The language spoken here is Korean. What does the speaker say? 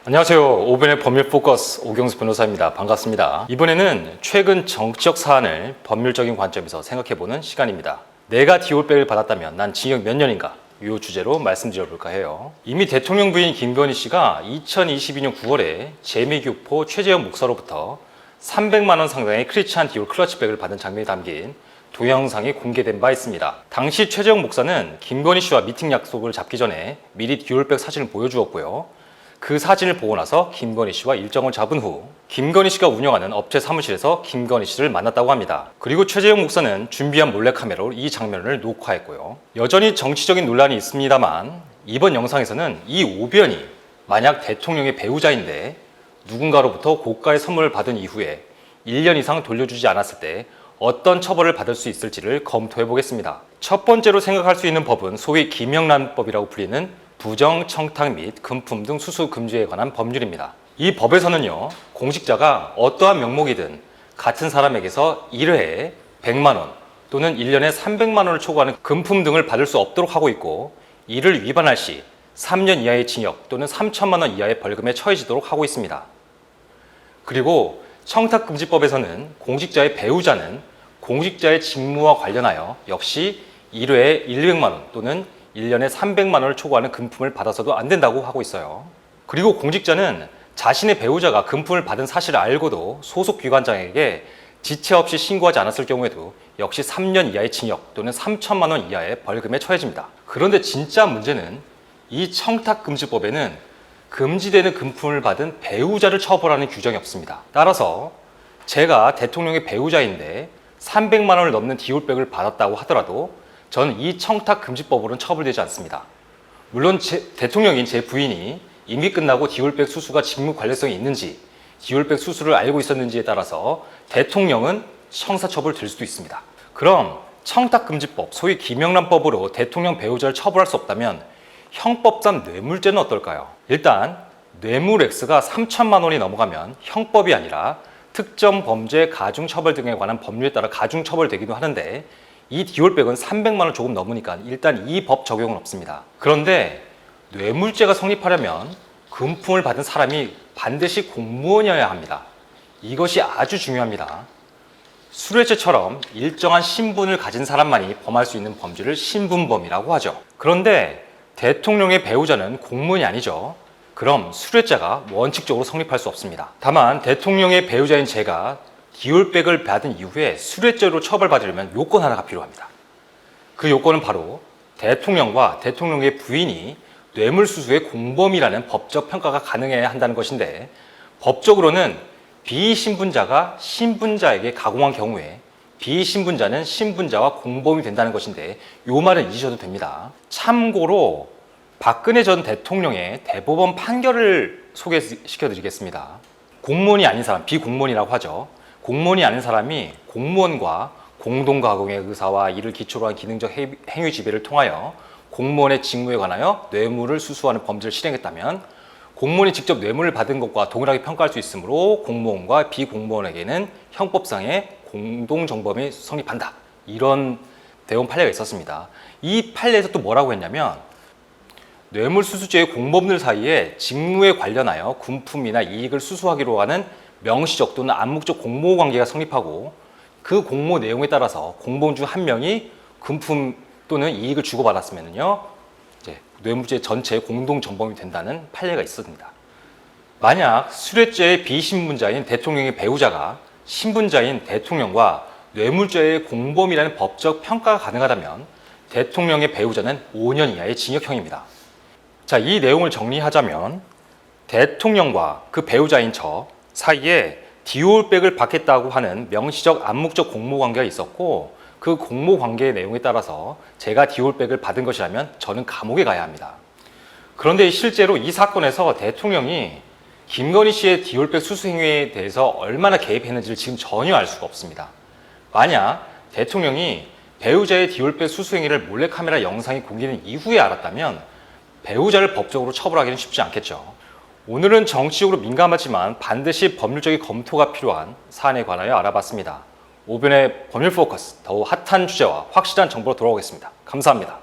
안녕하세요. 오변의 법률 포커스 오경수 변호사입니다. 반갑습니다. 이번에는 최근 정치적 사안을 법률적인 관점에서 생각해보는 시간입니다. 내가 디올백을 받았다면 난 징역 몇 년인가? 이 주제로 말씀드려볼까 해요. 이미 대통령 부인 김건희 씨가 2022년 9월에 재미교포 최재형 목사로부터 300만 원 상당의 크리스찬 디올 클러치백을 받은 장면이 담긴 동영상이 공개된 바 있습니다. 당시 최재형 목사는 김건희 씨와 미팅 약속을 잡기 전에 미리 디올백 사진을 보여주었고요. 그 사진을 보고 나서 김건희 씨와 일정을 잡은 후 김건희 씨가 운영하는 업체 사무실에서 김건희 씨를 만났다고 합니다. 그리고 최재형 목사는 준비한 몰래카메라로 이 장면을 녹화했고요. 여전히 정치적인 논란이 있습니다만 이번 영상에서는 이 오변이 만약 대통령의 배우자인데 누군가로부터 고가의 선물을 받은 이후에 1년 이상 돌려주지 않았을 때 어떤 처벌을 받을 수 있을지를 검토해 보겠습니다. 첫 번째로 생각할 수 있는 법은 소위 김영란법이라고 불리는 부정, 청탁 및 금품 등 수수 금지에 관한 법률입니다. 이 법에서는요, 공직자가 어떠한 명목이든 같은 사람에게서 1회에 100만 원 또는 1년에 300만 원을 초과하는 금품 등을 받을 수 없도록 하고 있고, 이를 위반할 시 3년 이하의 징역 또는 3천만 원 이하의 벌금에 처해지도록 하고 있습니다. 그리고 청탁금지법에서는 공직자의 배우자는 공직자의 직무와 관련하여 역시 1회에 100만 원 또는 1년에 300만 원을 초과하는 금품을 받아서도 안 된다고 하고 있어요. 그리고 공직자는 자신의 배우자가 금품을 받은 사실을 알고도 소속 기관장에게 지체 없이 신고하지 않았을 경우에도 역시 3년 이하의 징역 또는 3천만 원 이하의 벌금에 처해집니다. 그런데 진짜 문제는 이 청탁금지법에는 금지되는 금품을 받은 배우자를 처벌하는 규정이 없습니다. 따라서 제가 대통령의 배우자인데 300만 원을 넘는 디올백을 받았다고 하더라도 저는 이 청탁금지법으로는 처벌되지 않습니다. 물론 대통령인 제 부인이 임기 끝나고 디올백 수수가 직무 관련성이 있는지 디올백 수수를 알고 있었는지에 따라서 대통령은 형사처벌을 들 수도 있습니다. 그럼 청탁금지법, 소위 김영란법으로 대통령 배우자를 처벌할 수 없다면 형법상 뇌물죄는 어떨까요? 일단 뇌물 액수가 3천만 원이 넘어가면 형법이 아니라 특정 범죄 가중처벌 등에 관한 법률에 따라 가중처벌되기도 하는데 이 디올백은 300만 원 조금 넘으니까 일단 이 법 적용은 없습니다. 그런데 뇌물죄가 성립하려면 금품을 받은 사람이 반드시 공무원이어야 합니다. 이것이 아주 중요합니다. 수뢰죄처럼 일정한 신분을 가진 사람만이 범할 수 있는 범죄를 신분범이라고 하죠. 그런데 대통령의 배우자는 공무원이 아니죠. 그럼 수뢰죄가 원칙적으로 성립할 수 없습니다. 다만 대통령의 배우자인 제가 디올백을 받은 이후에 수뢰죄로 처벌받으려면 요건 하나가 필요합니다. 그 요건은 바로 대통령과 대통령의 부인이 뇌물수수의 공범이라는 법적 평가가 가능해야 한다는 것인데, 법적으로는 비신분자가 신분자에게 가공한 경우에 비신분자는 신분자와 공범이 된다는 것인데 요 말은 잊으셔도 됩니다. 참고로 박근혜 전 대통령의 대법원 판결을 소개시켜 드리겠습니다. 공무원이 아닌 사람, 비공무원이라고 하죠. 공무원이 아닌 사람이 공무원과 공동가공의 의사와 이를 기초로 한 기능적 행위 지배를 통하여 공무원의 직무에 관하여 뇌물을 수수하는 범죄를 실행했다면 공무원이 직접 뇌물을 받은 것과 동일하게 평가할 수 있으므로 공무원과 비공무원에게는 형법상의 공동정범이 성립한다. 이런 대법원 판례가 있었습니다. 이 판례에서 또 뭐라고 했냐면 뇌물수수죄의 공범들 사이에 직무에 관련하여 금품이나 이익을 수수하기로 하는 명시적 또는 암묵적 공모 관계가 성립하고 그 공모 내용에 따라서 공범 중 한 명이 금품 또는 이익을 주고받았으면요, 뇌물죄 전체의 공동정범이 된다는 판례가 있습니다. 만약 수뢰죄의 비신분자인 대통령의 배우자가 신분자인 대통령과 뇌물죄의 공범이라는 법적 평가가 가능하다면 대통령의 배우자는 5년 이하의 징역형입니다. 자, 이 내용을 정리하자면 대통령과 그 배우자인 저 사이에 디올백을 받겠다고 하는 명시적 암묵적 공모관계가 있었고, 그 공모관계의 내용에 따라서 제가 디올백을 받은 것이라면 저는 감옥에 가야 합니다. 그런데 실제로 이 사건에서 대통령이 김건희 씨의 디올백 수수 행위에 대해서 얼마나 개입했는지를 지금 전혀 알 수가 없습니다. 만약 대통령이 배우자의 디올백 수수 행위를 몰래카메라 영상이 공개된 이후에 알았다면 배우자를 법적으로 처벌하기는 쉽지 않겠죠. 오늘은 정치적으로 민감하지만 반드시 법률적인 검토가 필요한 사안에 관하여 알아봤습니다. 오변의 법률 포커스, 더욱 핫한 주제와 확실한 정보로 돌아오겠습니다. 감사합니다.